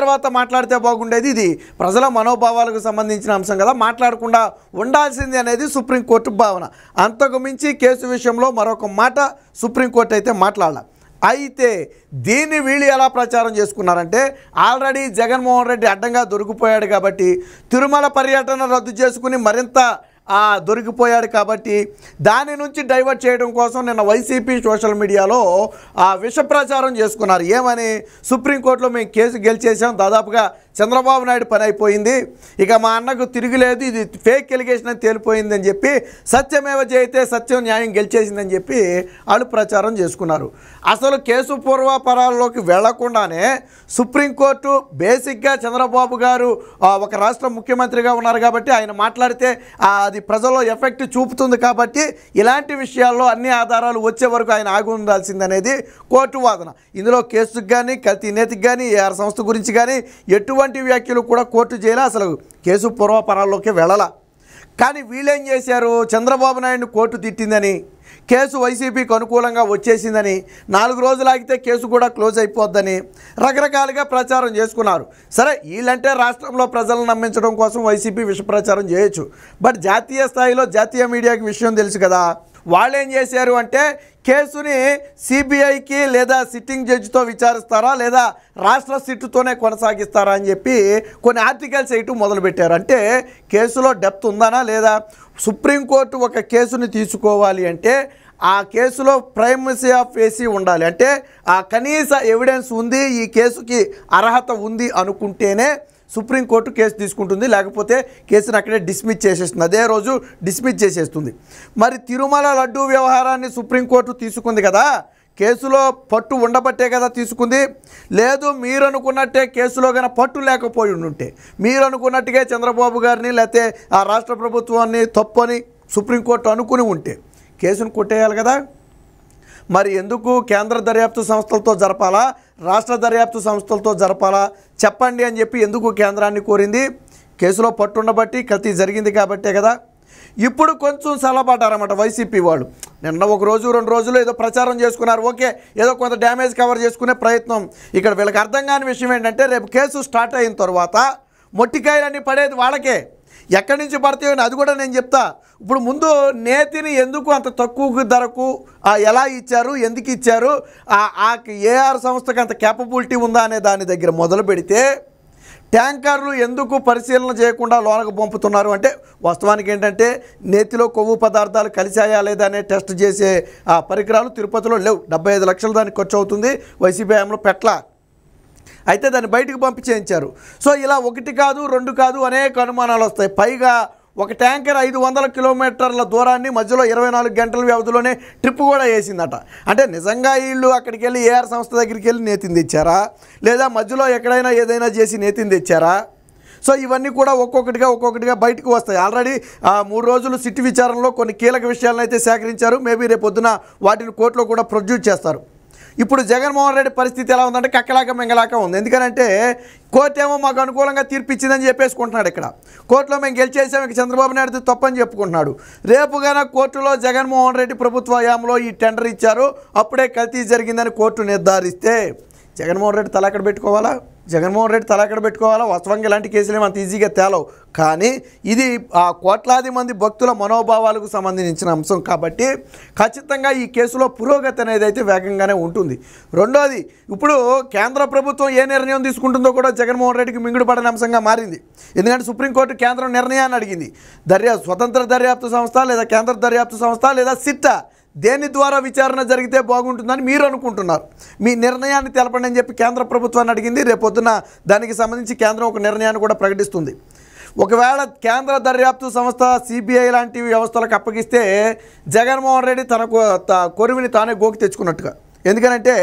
తర్వాత మాట్లాడితే బాగుండేది. ఇది ప్రజల మనోభావాలకు సంబంధించిన అంశం కదా, మాట్లాడకుండా ఉండాల్సింది అనేది సుప్రీంకోర్టు భావన. అంతకు మించి కేసు విషయంలో మరొక మాట సుప్రీంకోర్టు అయితే మాట్లాడాలి. అయితే దీన్ని వీళ్ళు ఎలా ప్రచారం చేసుకున్నారంటే, ఆల్రెడీ జగన్మోహన్ రెడ్డి అడ్డంగా దొరికిపోయాడు కాబట్టి, తిరుమల పర్యటన రద్దు చేసుకుని మరింత దొరికిపోయాడు కాబట్టి దాని నుంచి డైవర్ట్ చేయడం కోసం నిన్న వైసీపీ సోషల్ మీడియాలో విష ప్రచారం చేసుకున్నారు. ఏమని, సుప్రీంకోర్టులో మేము కేసు గెలిచేసాం, దాదాపుగా చంద్రబాబు నాయుడు పని అయిపోయింది, ఇక మా అన్నకు తిరిగిలేదు, ఇది ఫేక్ ఎలిగేషన్ అని తేలిపోయిందని చెప్పి, సత్యమేవ జయతే సత్యం న్యాయం గెలిచేసిందని చెప్పి వాళ్ళు ప్రచారం చేసుకున్నారు. అసలు కేసు పూర్వాపరాల్లోకి వెళ్లకుండానే సుప్రీంకోర్టు బేసిక్గా చంద్రబాబు గారు ఒక రాష్ట్ర ముఖ్యమంత్రిగా ఉన్నారు కాబట్టి ఆయన మాట్లాడితే అది ప్రజల్లో ఎఫెక్ట్ చూపుతుంది కాబట్టి ఇలాంటి విషయాల్లో అన్ని ఆధారాలు వచ్చే వరకు ఆయన ఆగి ఉండాల్సిందనేది కోర్టు వాదన. ఇందులో కేసుకు కానీ కల్తీ నేతికి కానీ ఏఆర్ సంస్థ గురించి కానీ ఎటువంటి వ్యాఖ్యలు కూడా కోర్టు చేయాలి, అసలు కేసు పూర్వపరాల్లోకి వెళ్ళాల. కానీ వీళ్ళేం చేశారు, చంద్రబాబు నాయుడిని కోర్టు తిట్టిందని, కేసు వైసీపీకి అనుకూలంగా వచ్చేసిందని, 4 రోజులు ఆగితే కేసు కూడా క్లోజ్ అయిపోద్దని రకరకాలుగా ప్రచారం చేసుకున్నారు. సరే, వీళ్ళంటే రాష్ట్రంలో ప్రజలను నమ్మించడం కోసం వైసీపీ విష ప్రచారం చేయొచ్చు. బట్ జాతీయ స్థాయిలో జాతీయ మీడియాకి విషయం తెలుసు కదా, వాళ్ళు ఏం చేశారు అంటే కేసుని సిబిఐకి లేదా సిట్టింగ్ జడ్జితో విచారిస్తారా లేదా రాష్ట్ర సిట్టుతోనే కొనసాగిస్తారా అని చెప్పి కొన్ని ఆర్టికల్స్ వేయటం మొదలుపెట్టారు. అంటే కేసులో డెప్త్ ఉందనా లేదా, సుప్రీంకోర్టు ఒక కేసుని తీసుకోవాలి అంటే ఆ కేసులో ప్రైమసీ ఆఫ్ ఫేసీ ఉండాలి, అంటే ఆ కనీస ఎవిడెన్స్ ఉంది, ఈ కేసుకి అర్హత ఉంది అనుకుంటేనే సుప్రీంకోర్టు కేసు తీసుకుంటుంది, లేకపోతే కేసును అక్కడే డిస్మిస్ చేసేస్తుంది, అదే రోజు డిస్మిస్ చేసేస్తుంది. మరి తిరుమల లడ్డూ వ్యవహారాన్ని సుప్రీంకోర్టు తీసుకుంది కదా, కేసులో పట్టు ఉండబట్టే కదా తీసుకుంది. లేదు మీరు అనుకున్నట్టే కేసులో కన్నా పట్టు లేకపోయి ఉంటే, మీరు అనుకున్నట్టుగా చంద్రబాబు గారిని లేకపోతే ఆ రాష్ట్ర ప్రభుత్వాన్ని తప్పని సుప్రీంకోర్టు అనుకుని ఉంటే కేసును కొట్టేయాలి కదా. మరి ఎందుకు కేంద్ర దర్యాప్తు సంస్థలతో జరపాలా, రాష్ట్ర దర్యాప్తు సంస్థలతో జరపాలా చెప్పండి అని చెప్పి ఎందుకు కేంద్రాన్ని కోరింది, కేసులో పట్టుండబట్టి కల్తీ జరిగింది కాబట్టే కదా. ఇప్పుడు కొంచెం సలబడ్డారన్నమాట వైసీపీ వాళ్ళు. నిన్న 1 రోజు 2 రోజులు ఏదో ప్రచారం చేసుకున్నారు, ఓకే, ఏదో కొంత డ్యామేజ్ కవర్ చేసుకునే ప్రయత్నం. ఇక్కడ వీళ్ళకి అర్థం కాని విషయం ఏంటంటే, రేపు కేసు స్టార్ట్ అయిన తర్వాత మొట్టికాయలన్నీ పడేది వాళ్ళకే. ఎక్కడి నుంచి పడతాయో అది కూడా నేను చెప్తా. ఇప్పుడు ముందు నేతిని ఎందుకు అంత తక్కువ ధరకు ఎలా ఇచ్చారు, ఎందుకు ఇచ్చారు, ఆ ఏఆర్ సంస్థకి అంత క్యాపబిలిటీ ఉందా అనే దాని దగ్గర మొదలు పెడితే, ట్యాంకర్లు ఎందుకు పరిశీలన చేయకుండా లోనకు పంపుతున్నారు అంటే, వాస్తవానికి ఏంటంటే నేతిలో కొవ్వు పదార్థాలు కలిసాయా లేదా అనే టెస్ట్ చేసే పరికరాలు తిరుపతిలో లేవు. 75 లక్షలు దానికి ఖర్చు అవుతుంది, వైసీపీ హయాంలో పెట్టలా, అయితే దాన్ని బయటకు పంపించేయించారు. సో ఇలా 1 కాదు 2 కాదు అనేక అనుమానాలు వస్తాయి. పైగా ఒక ట్యాంకర్ 500 కిలోమీటర్ల దూరాన్ని మధ్యలో 24 గంటల వ్యవధిలోనే ట్రిప్ కూడా వేసిందట. అంటే నిజంగా వీళ్ళు అక్కడికి వెళ్ళి ఏఆర్ సంస్థ దగ్గరికి వెళ్ళి నేతిని తెచ్చారా, లేదా మధ్యలో ఎక్కడైనా ఏదైనా చేసి నేతిని తెచ్చారా? సో ఇవన్నీ కూడా ఒక్కొక్కటిగా బయటకు వస్తాయి. ఆల్రెడీ 3 రోజులు సిట్ విచారణలో కొన్ని కీలక విషయాలను అయితే సేకరించారు. మేబీ రేపు పొద్దున వాటిని కోర్టులో కూడా ప్రొడ్యూస్ చేస్తారు. ఇప్పుడు జగన్మోహన్ రెడ్డి పరిస్థితి ఎలా ఉందంటే కక్కలాక మెంగలాక ఉంది. ఎందుకంటే కోర్టు ఏమో మాకు అనుకూలంగా తీర్పిచ్చిందని చెప్పేసుకుంటున్నాడు. ఇక్కడ కోర్టులో మేము గెలిచేసాం, ఇక చంద్రబాబు నాయుడు తప్పని చెప్పుకుంటున్నాడు. రేపుగాన కోర్టులో జగన్మోహన్ రెడ్డి ప్రభుత్వ హయాంలో ఈ టెండర్ ఇచ్చారు, అప్పుడే కల్తీ జరిగిందని కోర్టు నిర్ధారిస్తే జగన్మోహన్ రెడ్డి తల ఎక్కడ పెట్టుకోవాలా, వాస్తవంగా ఇలాంటి కేసులు ఏమంత ఈజీగా తేలవు. కానీ ఇది కోట్లాది మంది భక్తుల మనోభావాలకు సంబంధించిన అంశం కాబట్టి ఖచ్చితంగా ఈ కేసులో పురోగతి అనేది అయితే వేగంగానే ఉంటుంది. రెండోది, ఇప్పుడు కేంద్ర ప్రభుత్వం ఏ నిర్ణయం తీసుకుంటుందో కూడా జగన్మోహన్ రెడ్డికి మింగుడు పడని అంశంగా మారింది. ఎందుకంటే సుప్రీంకోర్టు కేంద్రం నిర్ణయాన్ని అడిగింది. స్వతంత్ర దర్యాప్తు సంస్థ లేదా కేంద్ర దర్యాప్తు సంస్థ లేదా సిట్టా దేని ద్వారా విచారణ జరిగితే బాగుంటుందని మీరు అనుకుంటున్నారు, మీ నిర్ణయాన్ని తెలపండి అని చెప్పి కేంద్ర ప్రభుత్వాన్ని అడిగింది. రేపొద్దున దానికి సంబంధించి కేంద్రం ఒక నిర్ణయాన్ని కూడా ప్రకటిస్తుంది. ఒకవేళ కేంద్ర దర్యాప్తు సంస్థ సిబిఐ లాంటి వ్యవస్థలకు అప్పగిస్తే జగన్మోహన్ రెడ్డి తన కొరివిని తానే గోకి తెచ్చుకున్నట్టుగా. ఎందుకంటే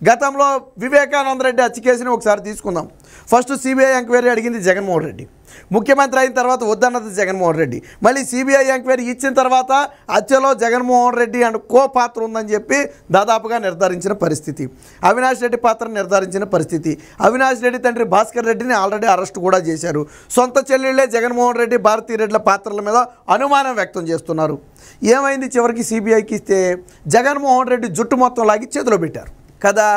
గతంలో వివేకానంద రెడ్డి హత్య కేసుని ఒకసారి తీసుకుందాం. ఫస్ట్ సిబిఐ ఎంక్వైరీ అడిగింది జగన్మోహన్ రెడ్డి, ముఖ్యమంత్రి అయిన తర్వాత వద్దన్నది జగన్మోహన్ రెడ్డి, మళ్ళీ సిబిఐ ఎంక్వైరీ ఇచ్చిన తర్వాత హత్యలో జగన్మోహన్ రెడ్డి అండ్ పాత్ర ఉందని చెప్పి దాదాపుగా నిర్ధారించిన పరిస్థితి, అవినాష్ రెడ్డి పాత్ర నిర్ధారించిన పరిస్థితి. అవినాష్ రెడ్డి తండ్రి భాస్కర్ రెడ్డిని ఆల్రెడీ అరెస్ట్ కూడా చేశారు. సొంత చెల్లెళ్ళే జగన్మోహన్ రెడ్డి భారతీ రెడ్డిల పాత్రల మీద అనుమానం వ్యక్తం చేస్తున్నారు. ఏమైంది, చివరికి సిబిఐకి ఇస్తే జగన్మోహన్ రెడ్డి జుట్టు మొత్తం లాగి చేతిలో పెట్టారు కదా.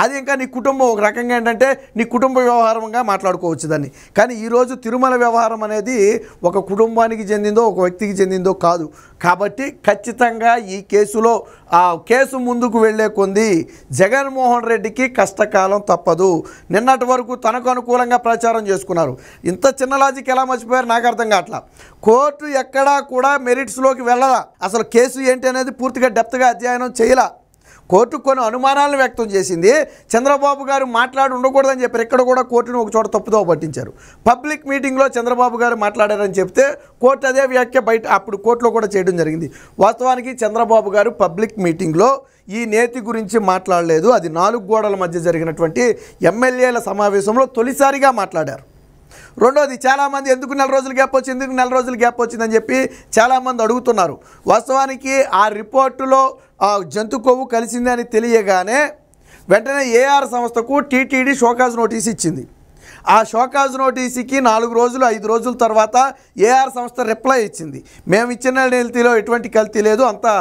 అది ఇంకా నీ కుటుంబం ఒక రకంగా ఏంటంటే నీ కుటుంబ వ్యవహారంగా మాట్లాడుకోవచ్చు దాన్ని. కానీ ఈరోజు తిరుమల వ్యవహారం అనేది ఒక కుటుంబానికి చెందిందో ఒక వ్యక్తికి చెందిందో కాదు. కాబట్టి ఖచ్చితంగా ఈ కేసులో ఆ కేసు ముందుకు వెళ్ళే కొంది జగన్మోహన్ రెడ్డికి కష్టకాలం తప్పదు. నిన్నటి వరకు తనకు అనుకూలంగా ప్రచారం చేసుకున్నారు. ఇంత చిన్న లాజిక్ ఎలా మర్చిపోయారు నాకు అర్థం కావట్లా. కోర్టు ఎక్కడా కూడా మెరిట్స్లోకి వెళ్ళలా, అసలు కేసు ఏంటి అనేది పూర్తిగా డెప్త్గా అధ్యయనం చేయలా. కోర్టు కొన్ని అనుమానాలను వ్యక్తం చేసింది. చంద్రబాబు గారు మాట్లాడి ఉండకూడదని చెప్పారు. ఇక్కడ కూడా కోర్టును ఒక చోట తప్పుదో పట్టించారు. పబ్లిక్ మీటింగ్లో చంద్రబాబు గారు మాట్లాడారని చెప్తే కోర్టు అదే వ్యాఖ్య బయట అప్పుడు కోర్టులో కూడా చేయడం జరిగింది. వాస్తవానికి చంద్రబాబు గారు పబ్లిక్ మీటింగ్లో ఈ నేతి గురించి మాట్లాడలేదు. అది 4 గోడల మధ్య జరిగినటువంటి ఎమ్మెల్యేల సమావేశంలో తొలిసారిగా మాట్లాడారు. రెండోది, చాలామంది ఎందుకు 4 రోజులు గ్యాప్ వచ్చింది, ఎందుకు 4 రోజులు గ్యాప్ వచ్చిందని చెప్పి చాలామంది అడుగుతున్నారు. వాస్తవానికి ఆ రిపోర్టులో జంతు కొవ్వు కలిసింది అని తెలియగానే వెంటనే ఏఆర్ సంస్థకు టీటీడీ షోకాజ్ నోటీస్ ఇచ్చింది. ఆ షోకాజ్ నోటీసుకి 4 రోజులు 5 రోజుల తర్వాత ఏఆర్ సంస్థ రిప్లై ఇచ్చింది. మేము ఇచ్చిన నెల్తీలో ఎటువంటి కల్తీ లేదు, అంతా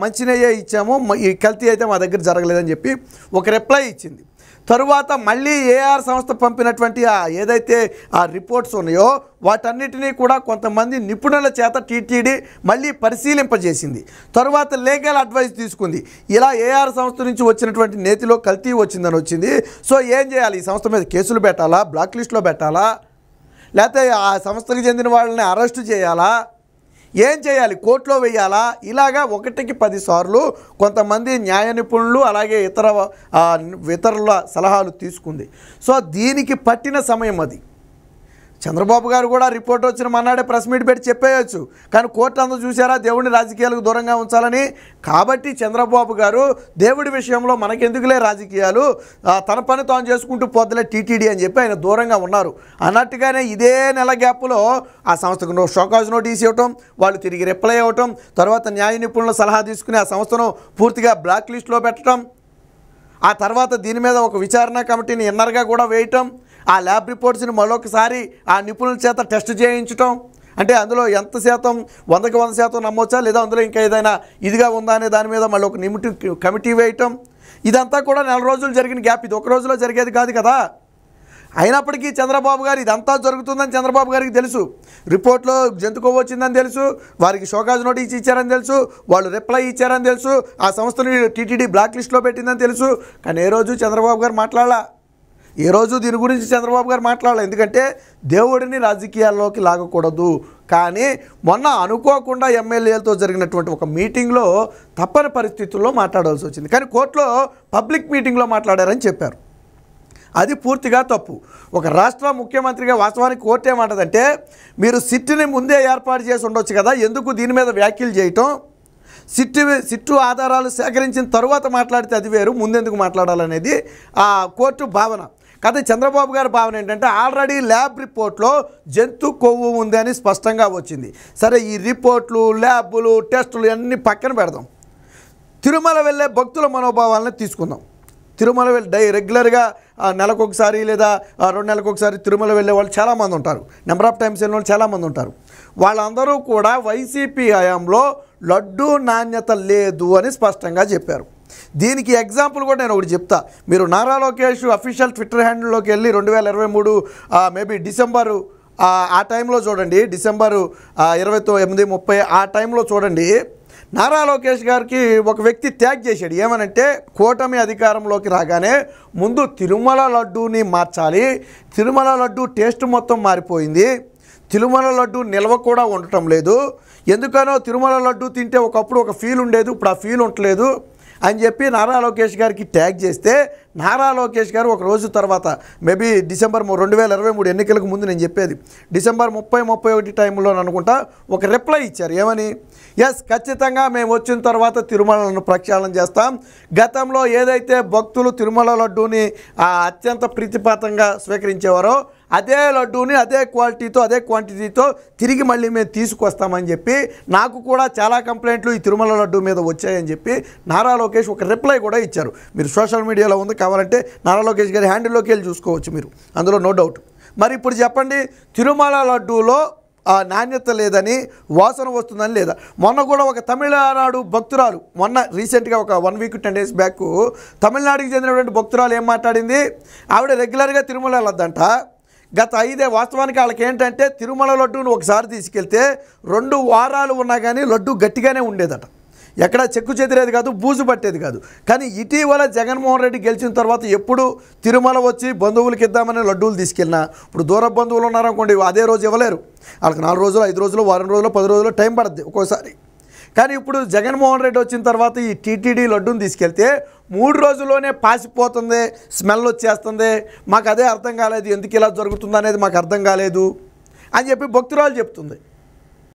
మంచినయ్యే ఇచ్చాము, ఈ కల్తీ అయితే మా దగ్గర జరగలేదని చెప్పి ఒక రిప్లై ఇచ్చింది. తరువాత మళ్ళీ ఏఆర్ సంస్థ పంపినటువంటి ఏదైతే ఆ రిపోర్ట్స్ ఉన్నాయో వాటన్నిటినీ కూడా కొంతమంది నిపుణుల చేత టీటీడీ మళ్ళీ పరిశీలింపజేసింది. తరువాత లీగల్ అడ్వైస్ తీసుకుంది. ఇలా ఏఆర్ సంస్థ నుంచి వచ్చినటువంటి నేతిలో కల్తీ వచ్చిందని వచ్చింది. సో ఏం చేయాలి, ఈ సంస్థ మీద కేసులు పెట్టాలా, బ్లాక్ లిస్ట్లో పెట్టాలా, లేకపోతే ఆ సంస్థకు చెందిన వాళ్ళని అరెస్టు చేయాలా, ఏం చేయాలి, కోర్టులో వేయాలా? ఇలాగా 1కి 10 సార్లు కొంతమంది న్యాయ నిపుణులు అలాగే ఇతరుల సలహాలు తీసుకుంది. సో దీనికి పట్టిన సమయం అది. చంద్రబాబు గారు కూడా రిపోర్ట్ వచ్చిన మన్నాడే ప్రెస్ మీట్ పెట్టి చెప్పేయచ్చు. కానీ కోర్టు అందరూ చూసారా దేవుడిని రాజకీయాలకు దూరంగా ఉంచాలని. కాబట్టి చంద్రబాబు గారు దేవుడి విషయంలో మనకెందుకులే రాజకీయాలు, తన పని తాను చేసుకుంటూ పోతలే టీటీడీ అని చెప్పి ఆయన దూరంగా ఉన్నారు. అన్నట్టుగానే ఇదే నెల గ్యాప్లో ఆ సంస్థకు షోకాజ్ నోటీస్ ఇవ్వటం, వాళ్ళు తిరిగి రిప్లై అవ్వటం, తర్వాత న్యాయ నిపుణుల సలహా తీసుకుని ఆ సంస్థను పూర్తిగా బ్లాక్ లిస్ట్లో పెట్టడం, ఆ తర్వాత దీని మీద ఒక విచారణ కమిటీని ఇన్నర్గా కూడా వేయటం, ఆ ల్యాబ్ రిపోర్ట్స్ని మరొకసారి ఆ నిపుణుల చేత టెస్ట్ చేయించటం, అంటే అందులో ఎంత శాతం 100కి 100% నమ్మొచ్చా లేదా అందులో ఇంకా ఏదైనా ఇదిగా ఉందా అనే దాని మీద మళ్ళీ ఒక కమిటీ వేయటం, ఇదంతా కూడా 4 రోజులు జరిగిన గ్యాప్. ఇది ఒక రోజులో జరిగేది కాదు కదా. అయినప్పటికీ చంద్రబాబు గారు ఇదంతా జరుగుతుందని చంద్రబాబు గారికి తెలుసు. రిపోర్ట్లో జంతు కొవ్వు వచ్చిందని తెలుసు, వారికి షోకాజ్ నోటీస్ ఇచ్చారని తెలుసు, వాళ్ళు రిప్లై ఇచ్చారని తెలుసు, ఆ సంస్థని టీటీడీ బ్లాక్ లిస్ట్లో పెట్టిందని తెలుసు. కానీ ఏ రోజు చంద్రబాబు గారు మాట్లాడాల, ఏ రోజు దీని గురించి చంద్రబాబు గారు మాట్లాడాలి. ఎందుకంటే దేవుడిని రాజకీయాల్లోకి లాగకూడదు. కానీ మొన్న అనుకోకుండా ఎమ్మెల్యేలతో జరిగినటువంటి ఒక మీటింగ్లో తప్పని పరిస్థితుల్లో మాట్లాడాల్సి వచ్చింది. కానీ కోర్టులో పబ్లిక్ మీటింగ్లో మాట్లాడారని చెప్పారు. అది పూర్తిగా తప్పు. ఒక రాష్ట్ర ముఖ్యమంత్రిగా వాస్తవానికి కోర్టు ఏమంటదంటే, మీరు సిట్ని ముందే ఏర్పాటు చేసి ఉండొచ్చు కదా, ఎందుకు దీని మీద వ్యాఖ్యలు చేయటం, సిట్టు ఆధారాలు సేకరించిన తరువాత మాట్లాడితే అది వేరు, ముందెందుకు మాట్లాడాలనేది ఆ కోర్టు భావన. కానీ చంద్రబాబు గారి భావన ఏంటంటే, ఆల్రెడీ ల్యాబ్ రిపోర్ట్లో జంతు కొవ్వు ఉంది అని స్పష్టంగా వచ్చింది. సరే, ఈ రిపోర్ట్లు, ల్యాబులు, టెస్టులు అన్నీ పక్కన పెడదాం. తిరుమల వెళ్ళే భక్తుల మనోభావాలను తీసుకుందాం. తిరుమల వెళ్ళి రెగ్యులర్గా నెలకొకసారి లేదా 2 నెలలకు ఒకసారి తిరుమల వెళ్ళే వాళ్ళు చాలామంది ఉంటారు. నెంబర్ ఆఫ్ టైమ్స్ వెళ్ళిన వాళ్ళు చాలామంది ఉంటారు. వాళ్ళందరూ కూడా వైసీపీ హయాంలో లడ్డూ నాణ్యత లేదు అని స్పష్టంగా చెప్పారు. దీనికి ఎగ్జాంపుల్ కూడా నేను ఒకటి చెప్తా. మీరు నారా లోకేష్ అఫీషియల్ ట్విట్టర్ హ్యాండిల్లోకి వెళ్ళి 2023 మేబీ డిసెంబరు ఆ టైంలో చూడండి, డిసెంబరు 29, 30 ఆ టైంలో చూడండి. నారా లోకేష్ గారికి ఒక వ్యక్తి ట్యాగ్ చేశాడు. ఏమనంటే, కూటమి అధికారంలోకి రాగానే ముందు తిరుమల లడ్డూని మార్చాలి, తిరుమల లడ్డూ టేస్ట్ మొత్తం మారిపోయింది, తిరుమల లడ్డూ నిల్వ కూడా ఉండటం లేదు, ఎందుకనో తిరుమల లడ్డూ తింటే ఒకప్పుడు ఒక ఫీల్ ఉండేది, ఇప్పుడు ఆ ఫీల్ ఉండలేదు అని చెప్పి నారా లోకేష్ గారికి ట్యాగ్ చేస్తే, నారా లోకేష్ గారు ఒక రోజు తర్వాత మేబీ డిసెంబర్ 2023 ఎన్నికలకు ముందు నేను చెప్పేది డిసెంబర్ 30, 31 టైంలో అనుకుంటా ఒక రిప్లై ఇచ్చారు. ఏమని? ఎస్, ఖచ్చితంగా మేము వచ్చిన తర్వాత తిరుమలను ప్రక్షాళన చేస్తాం. గతంలో ఏదైతే భక్తులు తిరుమల లడ్డూని అత్యంత ప్రీతిపాతంగా స్వీకరించేవారో అదే లడ్డూని అదే క్వాలిటీతో అదే క్వాంటిటీతో తిరిగి మళ్ళీ మేము తీసుకొస్తామని చెప్పి, నాకు కూడా చాలా కంప్లైంట్లు ఈ తిరుమల లడ్డూ మీద వచ్చాయని చెప్పి నారా లోకేష్ ఒక రిప్లై కూడా ఇచ్చారు. మీరు సోషల్ మీడియాలో ఉంది, కావాలంటే నారా లోకేష్ గారి హ్యాండిల్లోకి వెళ్ళి చూసుకోవచ్చు మీరు, అందులో నో డౌట్. మరి ఇప్పుడు చెప్పండి, తిరుమల లడ్డూలో నాణ్యత లేదని, వాసన వస్తుందని లేదా. మొన్న కూడా ఒక తమిళనాడు భక్తురాలు, మొన్న రీసెంట్గా ఒక 1 వీక్ 10 డేస్ బ్యాక్ తమిళనాడుకి చెందినటువంటి భక్తురాలు ఏం మాట్లాడింది, ఆవిడ రెగ్యులర్గా తిరుమల వెళ్ళొద్దంట. గత 5 వాస్తవానికి వాళ్ళకి ఏంటంటే తిరుమల లడ్డూను ఒకసారి తీసుకెళ్తే 2 వారాలు ఉన్నా కానీ లడ్డు గట్టిగానే ఉండేదట, ఎక్కడ చెక్కు చెదిరేది కాదు, బూజు పట్టేది కాదు. కానీ ఇటీవల జగన్మోహన్ రెడ్డి గెలిచిన తర్వాత ఎప్పుడు తిరుమల వచ్చి బంధువులకి ఇద్దామని లడ్డూలు తీసుకెళ్ళినా, ఇప్పుడు దూర బంధువులు ఉన్నారనుకోండి, అదే రోజు ఇవ్వలేరు, వాళ్ళకి 4 రోజులు 5 రోజులు వారం రోజులు 10 రోజులు టైం పడుతుంది ఒక్కోసారి. కానీ ఇప్పుడు జగన్మోహన్ రెడ్డి వచ్చిన తర్వాత ఈ టీటీడీ లడ్డూని తీసుకెళ్తే 3 రోజుల్లోనే పాసిపోతుంది, స్మెల్ వచ్చేస్తుంది, మాకు అదే అర్థం కాలేదు, ఎందుకు ఇలా జరుగుతుంది అనేది మాకు అర్థం కాలేదు అని చెప్పి భక్తురాలు చెప్తుంది.